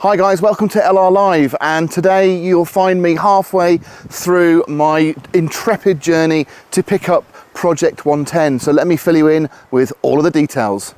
Hi guys, welcome to LR Live, and today you'll find me halfway through my intrepid journey to pick up Project 110. So let me fill you in with all of the details.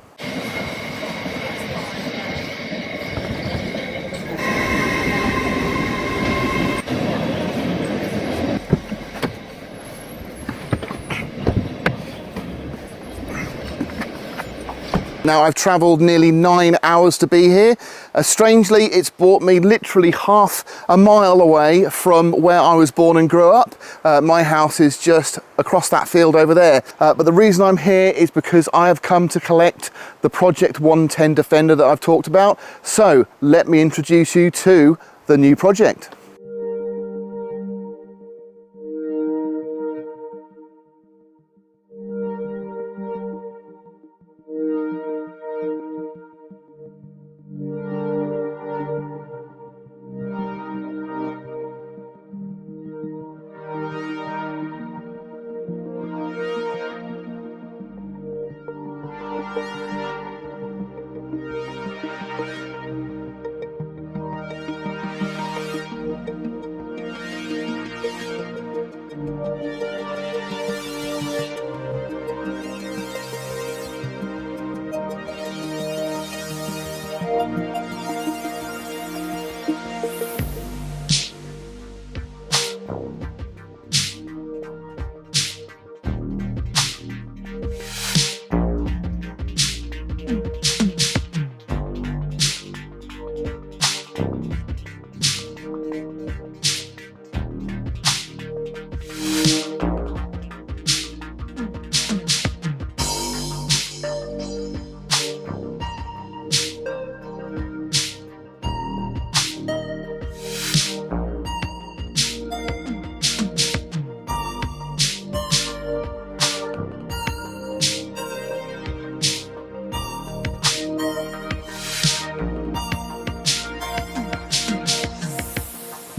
Now, I've travelled nearly 9 hours to be here. Strangely, it's brought me literally half a mile away from where I was born and grew up. My house is just across that field over there. But the reason I'm here is because I have come to collect the Project 110 Defender that I've talked about. So let me introduce you to the new project.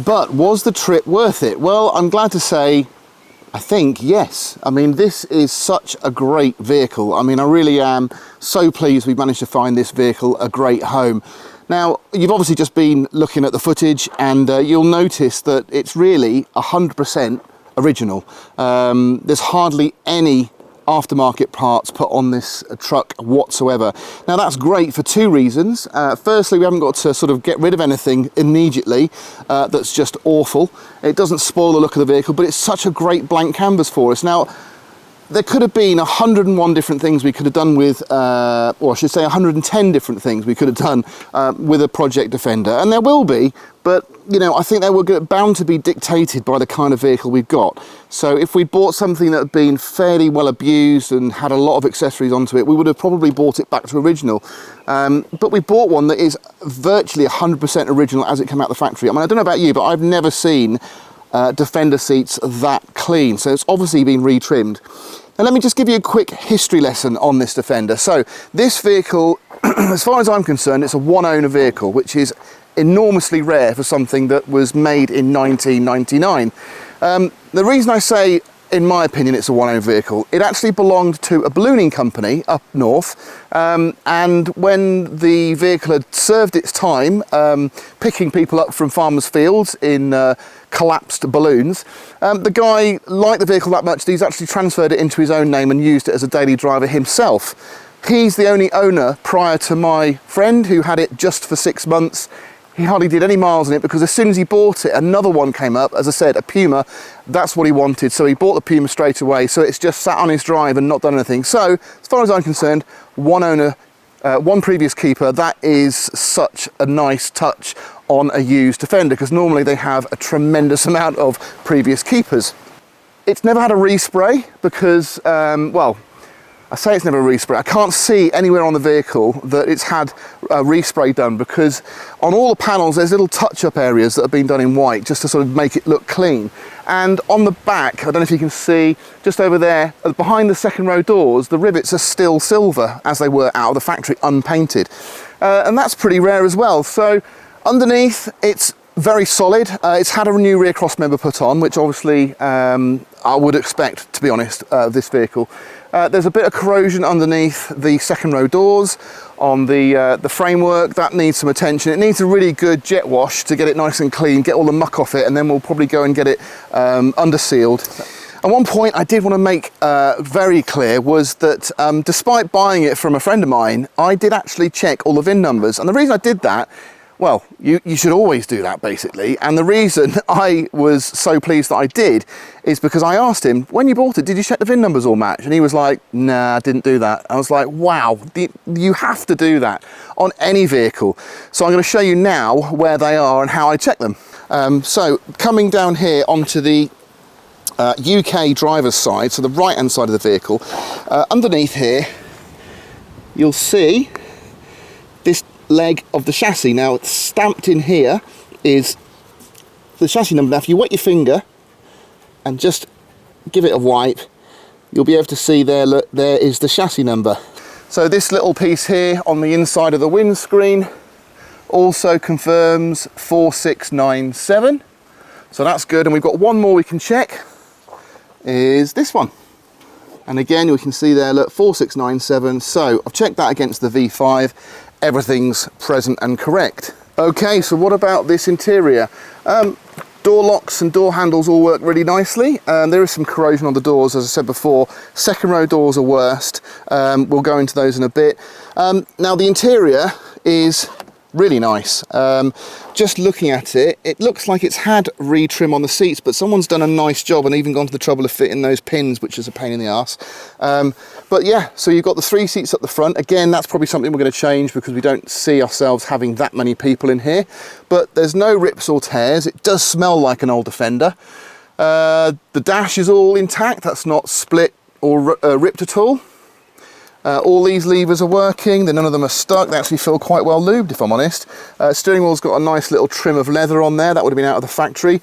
But was the trip worth it? Well, I'm glad to say, I think yes. I mean, this is such a great vehicle. I mean, I really am so pleased we've managed to find this vehicle a great home. Now, you've obviously just been looking at the footage, and you'll notice that it's really 100% original. There's hardly any aftermarket parts put on this truck whatsoever. Now, that's great for two reasons. Firstly, we haven't got to sort of get rid of anything immediately that's just awful. It doesn't spoil the look of the vehicle, but it's such a great blank canvas for us. Now, there could have been 101 different things we could have done with, or I should say 110 different things we could have done with a Project Defender, and there will be, but you know, I think they were bound to be dictated by the kind of vehicle we've got. So if we bought something that had been fairly well abused and had a lot of accessories onto it, we would have probably bought it back to original. But we bought one that is virtually 100% original as it came out the factory. I mean, I don't know about you, but I've never seen Defender seats that clean, so it's obviously been retrimmed. Now let me just give you a quick history lesson on this Defender. So this vehicle, as far as I'm concerned, it's a one-owner vehicle, which is enormously rare for something that was made in 1999. The reason I say, in my opinion, it's a one-owner vehicle, it actually belonged to a ballooning company up north, and when the vehicle had served its time picking people up from farmers' fields in collapsed balloons, the guy liked the vehicle that much that he's actually transferred it into his own name and used it as a daily driver himself. He's the only owner prior to my friend, who had it just for 6 months. He hardly did any miles in it because as soon as he bought it, another one came up, as I said, a Puma. That's what he wanted, so he bought the Puma straight away. So it's just sat on his drive and not done anything. So as far as I'm concerned, one owner, one previous keeper. That is such a nice touch on a used Defender, because normally they have a tremendous amount of previous keepers. It's never had a respray because, well, I say it's never a respray. I can't see anywhere on the vehicle that it's had a respray done, because on all the panels there's little touch-up areas that have been done in white just to sort of make it look clean. And on the back, I don't know if you can see, just over there, behind the second row doors, the rivets are still silver as they were out of the factory, unpainted. And that's pretty rare as well. So underneath, it's very solid. It's had a new rear cross member put on, which obviously I would expect, to be honest, this vehicle. There's a bit of corrosion underneath the second row doors on the framework. That needs some attention. It needs a really good jet wash to get it nice and clean, get all the muck off it, and then we'll probably go and get it under sealed. And one point I did want to make very clear was that despite buying it from a friend of mine, I did actually check all the VIN numbers. And the reason I did that, well, you should always do that basically. And the reason I was so pleased that I did is because I asked him, when you bought it, did you check the VIN numbers all match? And he was like, nah, I didn't do that. I was like, wow, you have to do that on any vehicle. So I'm going to show you now where they are and how I check them. So coming down here onto the UK driver's side, so the right hand side of the vehicle, underneath here you'll see this leg of the chassis. Now it's stamped in here is the chassis number. Now if you wet your finger and just give it a wipe, you'll be able to see there, look, there is the chassis number. So this little piece here on the inside of the windscreen also confirms 4697, so that's good. And we've got one more we can check, is this one. And again, we can see there, look, 4697. So I've checked that against the V5. Everything's present and correct. Okay, so what about this interior? Door locks and door handles all work really nicely. There is some corrosion on the doors, as I said before. Second row doors are worst. We'll go into those in a bit. Now the interior is really nice. Just looking at it, it looks like it's had retrim on the seats, but someone's done a nice job and even gone to the trouble of fitting those pins, which is a pain in the arse. But yeah, so you've got the 3 seats up the front. Again, that's probably something we're going to change because we don't see ourselves having that many people in here. But there's no rips or tears. It does smell like an old Defender. The dash is all intact. That's not split or ripped at all. All these levers are working, none of them are stuck. They actually feel quite well lubed, if I'm honest. Steering wheel's got a nice little trim of leather on there. That would have been out of the factory.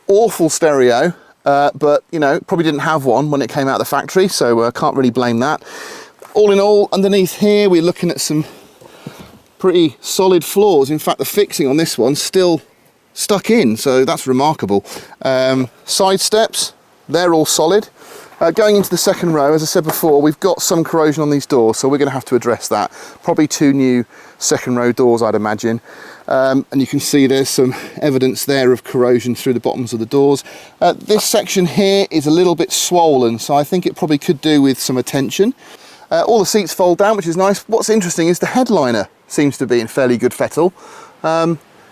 Awful stereo, but you know, probably didn't have one when it came out of the factory, so can't really blame that. All in all, underneath here, we're looking at some pretty solid floors. In fact, the fixing on this one's still stuck in, so that's remarkable. Side steps, they're all solid. Going into the second row, as I said before, we've got some corrosion on these doors, so we're going to have to address that. Probably 2 new second row doors, I'd imagine. And you can see there's some evidence there of corrosion through the bottoms of the doors. This section here is a little bit swollen, so I think it probably could do with some attention. All the seats fold down, which is nice. What's interesting is the headliner seems to be in fairly good fettle.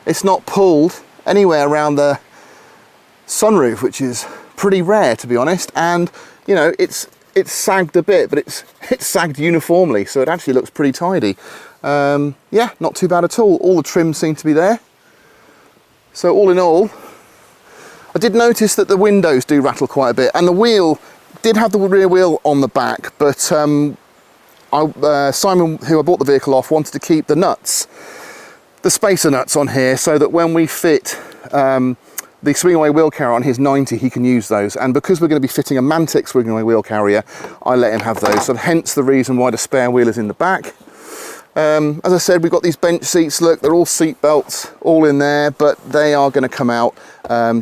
It's not pulled anywhere around the sunroof, which is pretty rare, to be honest. And you know, it's sagged a bit, but it's sagged uniformly, so it actually looks pretty tidy. Yeah, not too bad at all. All the trims seem to be there. So all in all, I did notice that the windows do rattle quite a bit, and the wheel did have the rear wheel on the back, but Simon, who I bought the vehicle off, wanted to keep the nuts, the spacer nuts on here, so that when we fit the swing away wheel carrier on his 90, he can use those. And because we're going to be fitting a Mantic swing away wheel carrier, I let him have those. So hence the reason why the spare wheel is in the back. As I said, we've got these bench seats. Look, they're all seat belts, all in there, but they are going to come out.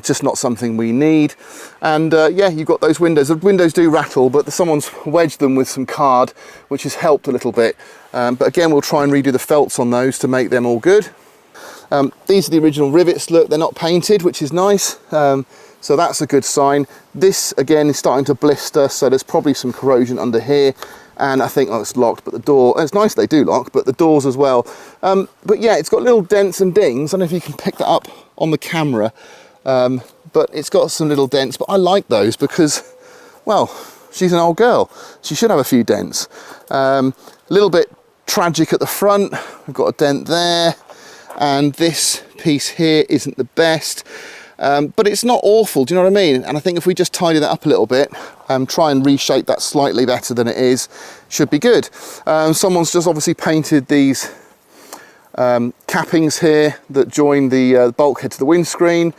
Just not something we need. And yeah, you've got those windows. The windows do rattle, but someone's wedged them with some card, which has helped a little bit. But again, we'll try and redo the felts on those to make them all good. These are the original rivets. Look, they're not painted, which is nice. So that's a good sign. This again is starting to blister, so there's probably some corrosion under here. And I think, oh, it's locked, but the door, it's nice they do lock, but the doors as well. But yeah, it's got little dents and dings. I don't know if you can pick that up on the camera, but it's got some little dents, but I like those because, well, she's an old girl. She should have a few dents. A little bit tragic at the front. We've got a dent there. And this piece here isn't the best, but it's not awful, do you know what I mean? And I think if we just tidy that up a little bit, try and reshape that slightly better than it is, should be good. Someone's just obviously painted these cappings here that join the bulkhead to the windscreen.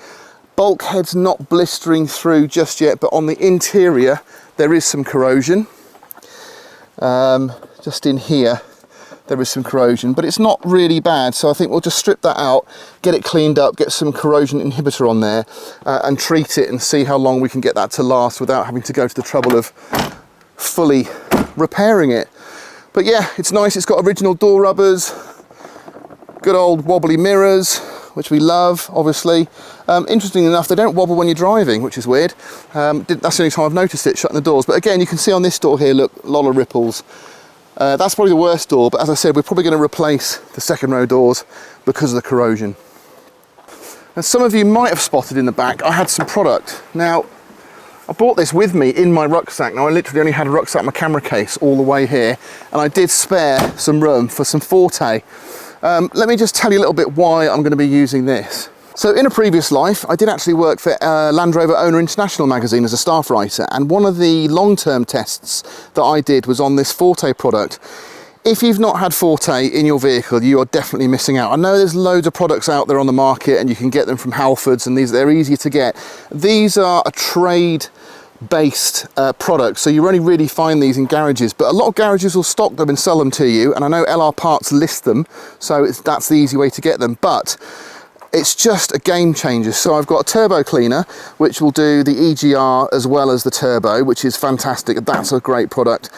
Bulkhead's not blistering through just yet, but on the interior there is some corrosion. Just in here there is some corrosion, but it's not really bad, so I think we'll just strip that out, get it cleaned up, get some corrosion inhibitor on there, and treat it and see how long we can get that to last without having to go to the trouble of fully repairing it. But yeah, it's nice. It's got original door rubbers, good old wobbly mirrors, which we love, obviously. Interestingly enough, they don't wobble when you're driving, which is weird. That's the only time I've noticed it, shutting the doors. But again, you can see on this door here, look, a lot of ripples. That's probably the worst door, but as I said, we're probably going to replace the second row doors because of the corrosion. And some of you might have spotted in the back, I had some product. Now, I brought this with me in my rucksack. Now, I literally only had a rucksack, my camera case all the way here, and I did spare some room for some Forte. Let me just tell you a little bit why I'm going to be using this. So in a previous life, I did actually work for Land Rover Owner International magazine as a staff writer, and one of the long-term tests that I did was on this Forte product. If you've not had Forte in your vehicle, you are definitely missing out. I know there's loads of products out there on the market and you can get them from Halfords, and they're easier to get. These are a trade-based product, so you only really find these in garages, but a lot of garages will stock them and sell them to you, and I know LR Parts list them, so that's the easy way to get them. But it's just a game changer. So I've got a turbo cleaner, which will do the EGR as well as the turbo, which is fantastic. That's a great product.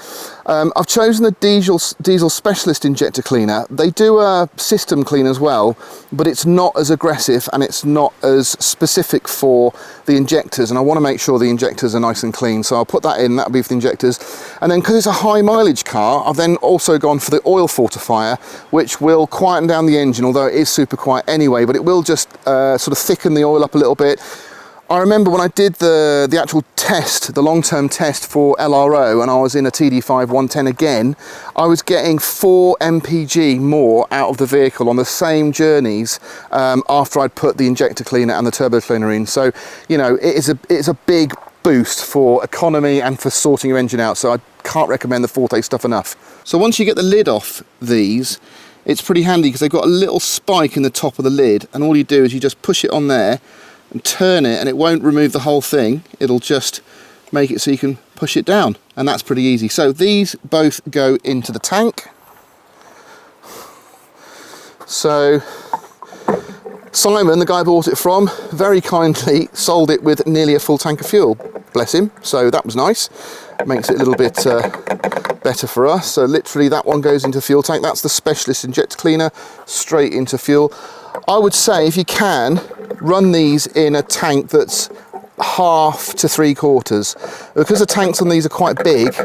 I've chosen the diesel specialist injector cleaner. They do a system clean as well, but it's not as aggressive and it's not as specific for the injectors, and I want to make sure the injectors are nice and clean, so I'll put that in. That'll be for the injectors. And then, because it's a high mileage car, I've then also gone for the oil fortifier, which will quieten down the engine, although it is super quiet anyway, but it will just sort of thicken the oil up a little bit. I remember when I did the actual test, the long-term test for LRO, and I was in a TD5 110 again, I was getting 4 mpg more out of the vehicle on the same journeys after I'd put the injector cleaner and the turbo cleaner in. So, you know, it's a big boost for economy and for sorting your engine out, so I can't recommend the Forte stuff enough. So once you get the lid off these, it's pretty handy because they've got a little spike in the top of the lid, and all you do is you just push it on there and turn it, and it won't remove the whole thing. It'll just make it so you can push it down, and that's pretty easy. So these both go into the tank. So Simon, the guy I bought it from, very kindly sold it with nearly a full tank of fuel. Bless him. So that was nice. Makes it a little bit better for us. So literally that one goes into fuel tank. That's the specialist injector cleaner, straight into fuel. I would say, if you can, run these in a tank that's half to 3/4, because the tanks on these are quite big.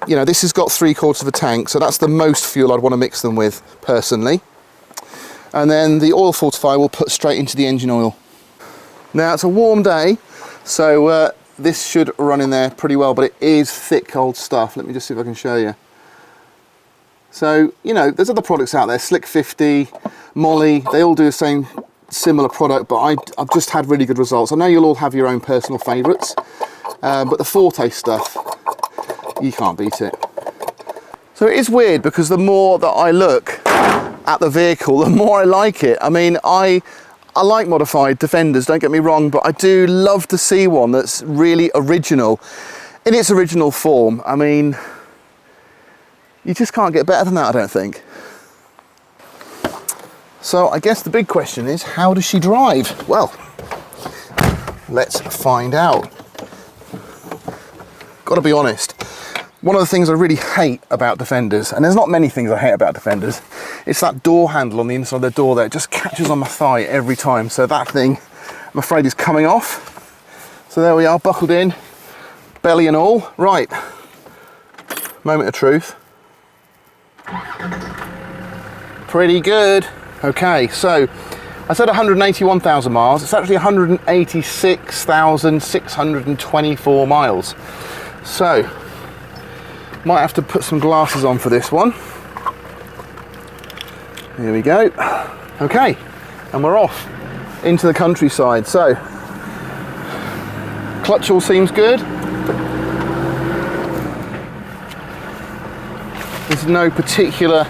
You know, this has got 3/4 of a tank, so that's the most fuel I'd want to mix them with personally. And then the oil fortifier will put straight into the engine oil. Now, it's a warm day, so this should run in there pretty well, but it is thick old stuff. Let me just see if I can show you. So, you know, there's other products out there, Slick 50, Molly, they all do the same similar product, but I've just had really good results. I know you'll all have your own personal favourites, but the Forte stuff, you can't beat it. So it is weird, because the more that I look at the vehicle, the more I like it. I mean, I like modified Defenders, don't get me wrong, but I do love to see one that's really original in its original form. I mean, you just can't get better than that, I don't think. So I guess the big question is, how does she drive? Well, let's find out. Got to be honest, one of the things I really hate about Defenders, and there's not many things I hate about Defenders, it's that door handle on the inside of the door there. It just catches on my thigh every time. So that thing, I'm afraid, is coming off. So there we are, buckled in, belly and all. Right, moment of truth. Pretty good. Okay, so I said 181,000 miles. It's actually 186,624 miles. So might have to put some glasses on for this one. Here we go. Okay, and we're off into the countryside. So clutch all seems good. There's no particular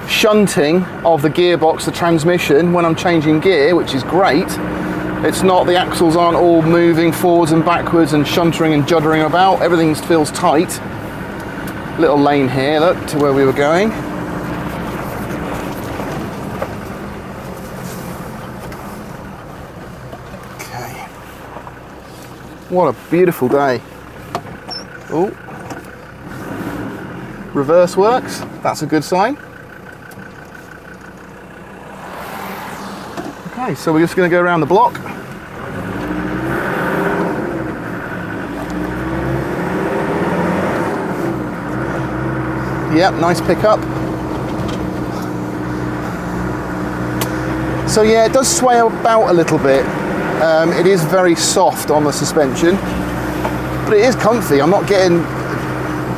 shunting of the gearbox, the transmission when I'm changing gear, which is great. It's not, the axles aren't all moving forwards and backwards and shuntering and juddering about. Everything feels tight. Little lane here, look, to where we were going. Okay. What a beautiful day. Oh, Reverse works, that's a good sign. Okay, so we're just going to go around the block. Yep, nice pickup. So yeah, it does sway about a little bit. It is very soft on the suspension, but it is comfy. I'm not getting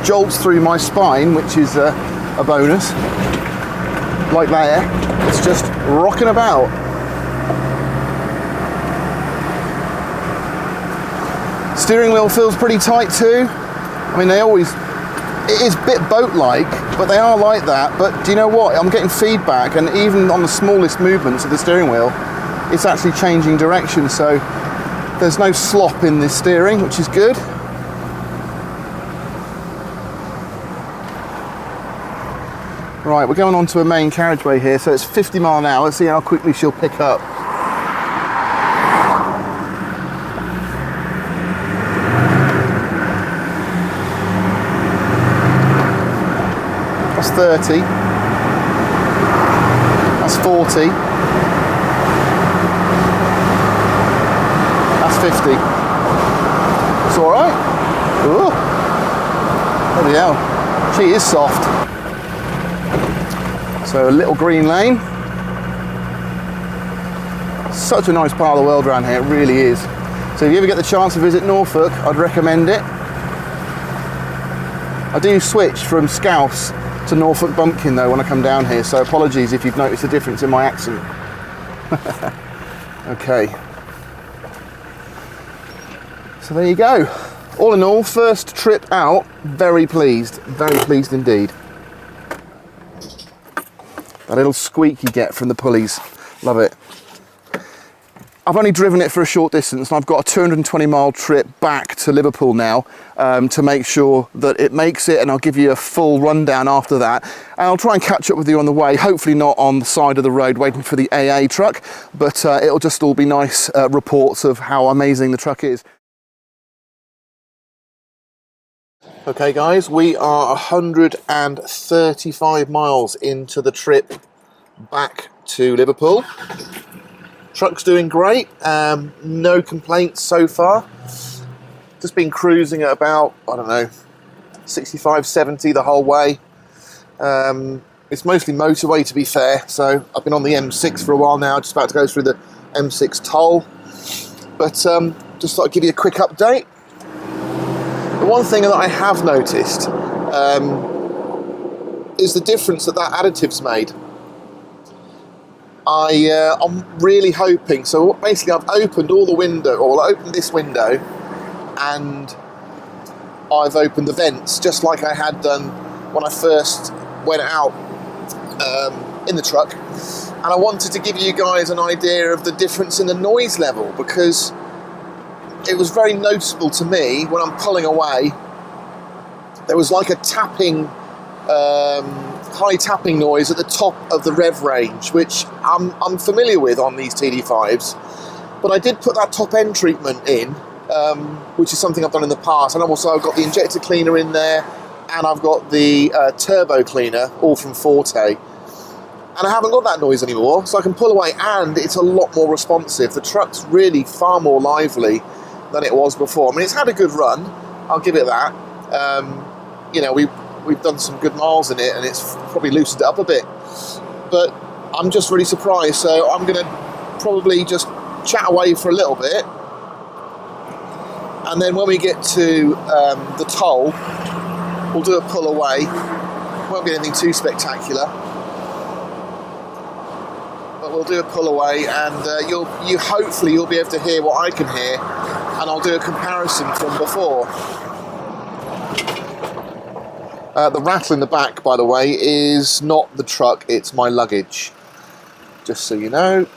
jolts through my spine, which is a bonus. Like that, it's just rocking about. Steering wheel feels pretty tight too. I mean, it is a bit boat-like, but they are like that. But do you know what? I'm getting feedback, and even on the smallest movements of the steering wheel, it's actually changing direction. So there's no slop in this steering, which is good. Right, we're going on to a main carriageway here, so it's 50 mile an hour. Let's see how quickly she'll pick up. That's 30. That's 40. That's 50. It's all right. Ooh. Bloody hell. She is soft. So a little green lane. Such a nice part of the world around here, it really is. So if you ever get the chance to visit Norfolk, I'd recommend it. I do switch from Scouse to Norfolk bumpkin though when I come down here, so apologies if you've noticed a difference in my accent. Okay. So there you go. All in all, first trip out, very pleased indeed. That little squeak you get from the pulleys, love it. I've only driven it for a short distance, and I've got a 220 mile trip back to Liverpool now to make sure that it makes it, and I'll give you a full rundown after that. And I'll try and catch up with you on the way, hopefully not on the side of the road waiting for the AA truck, but it'll just all be nice reports of how amazing the truck is. Okay guys, we are 135 miles into the trip back to Liverpool. Truck's doing great, no complaints so far. Just been cruising at about, I don't know, 65, 70 the whole way. It's mostly motorway to be fair, so I've been on the M6 for a while now, just about to go through the M6 toll. But just thought I'd give you a quick update. The one thing that I have noticed is the difference that additive's made. I'm really hoping, so basically I've opened all the window, or I opened this window, and I've opened the vents, just like I had done when I first went out in the truck. And I wanted to give you guys an idea of the difference in the noise level, because it was very noticeable to me when I'm pulling away. There was like a tapping, high tapping noise at the top of the rev range, which I'm familiar with on these TD5s. But I did put that top end treatment in, which is something I've done in the past. And also I've got the injector cleaner in there, and I've got the turbo cleaner, all from Forte. And I haven't got that noise anymore, so I can pull away, and it's a lot more responsive. The truck's really far more lively than it was before. I mean, it's had a good run, I'll give it that. You know, we've done some good miles in it, and it's probably loosened it up a bit. But I'm just really surprised, so I'm going to probably just chat away for a little bit. And then when we get to the toll, we'll do a pull away. Won't be anything too spectacular, but we'll do a pull away, and hopefully you'll be able to hear what I can hear, and I'll do a comparison from before. The rattle in the back, by the way, is not the truck, it's my luggage, just so you know.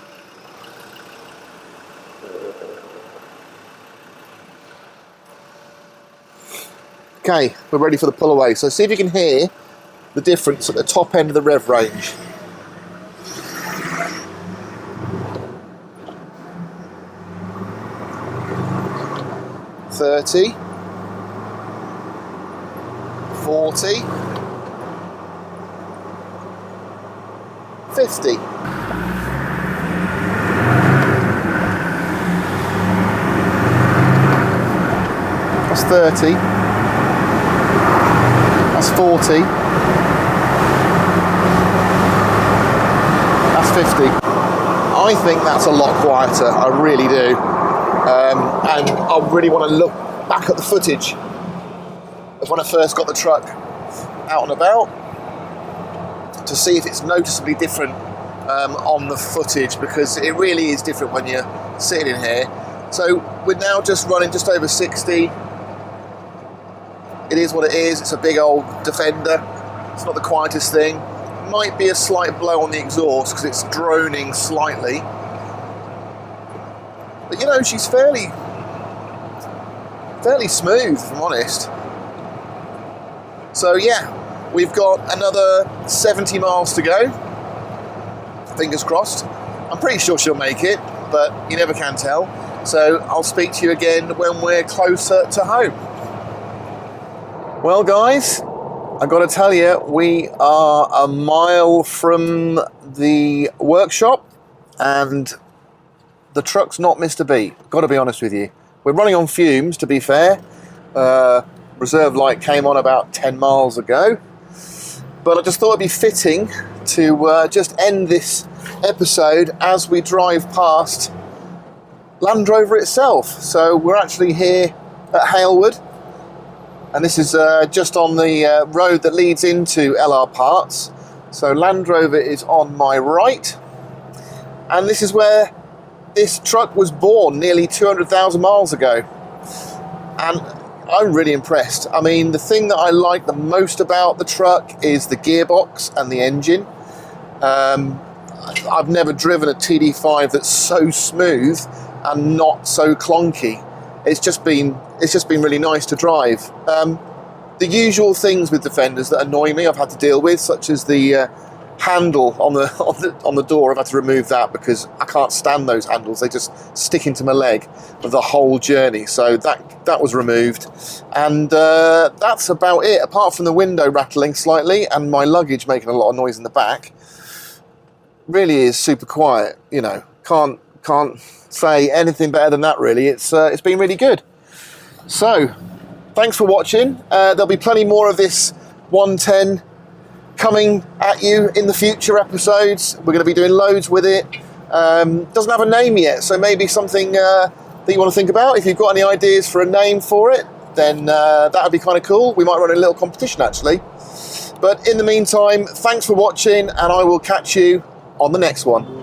Okay, we're ready for the pull away. So see if you can hear the difference at the top end of the rev range. $30, $40, 50. That's 30. That's 40. That's 50. I think that's a lot quieter, I really do. And I really want to look back at the footage of when I first got the truck out and about to see if it's noticeably different on the footage, because it really is different when you're sitting in here. So we're now just running just over 60. It is what it is. It's a big old Defender. It's not the quietest thing. Might be a slight blow on the exhaust because it's droning slightly. But you know, she's fairly smooth, if I'm honest. So yeah, we've got another 70 miles to go. Fingers crossed. I'm pretty sure she'll make it, but you never can tell. So I'll speak to you again when we're closer to home. Well guys, I've got to tell you, we are a mile from the workshop and the truck's not missed a beat. Got to be honest with you. We're running on fumes, to be fair. Reserve light came on about 10 miles ago. But I just thought it'd be fitting to just end this episode as we drive past Land Rover itself. So we're actually here at Halewood. And this is just on the road that leads into LR Parts. So Land Rover is on my right. And this is where this truck was born nearly 200,000 miles ago. And I'm really impressed. I mean, the thing that I like the most about the truck is the gearbox and the engine. I've never driven a TD5 that's so smooth and not so clunky. It's just been really nice to drive. The usual things with Defenders that annoy me I've had to deal with, such as the handle on the door. I've had to remove that because I can't stand those handles. They just stick into my leg for the whole journey. So that was removed, and that's about it. Apart from the window rattling slightly and my luggage making a lot of noise in the back, really is super quiet. You know, can't say anything better than that. Really, it's been really good. So, thanks for watching. There'll be plenty more of this 110 coming at you in the future episodes. We're going to be doing loads with it. Doesn't have a name yet, so maybe something that you want to think about. If you've got any ideas for a name for it, then that would be kind of cool. We might run a little competition actually. But in the meantime, thanks for watching, and I will catch you on the next one.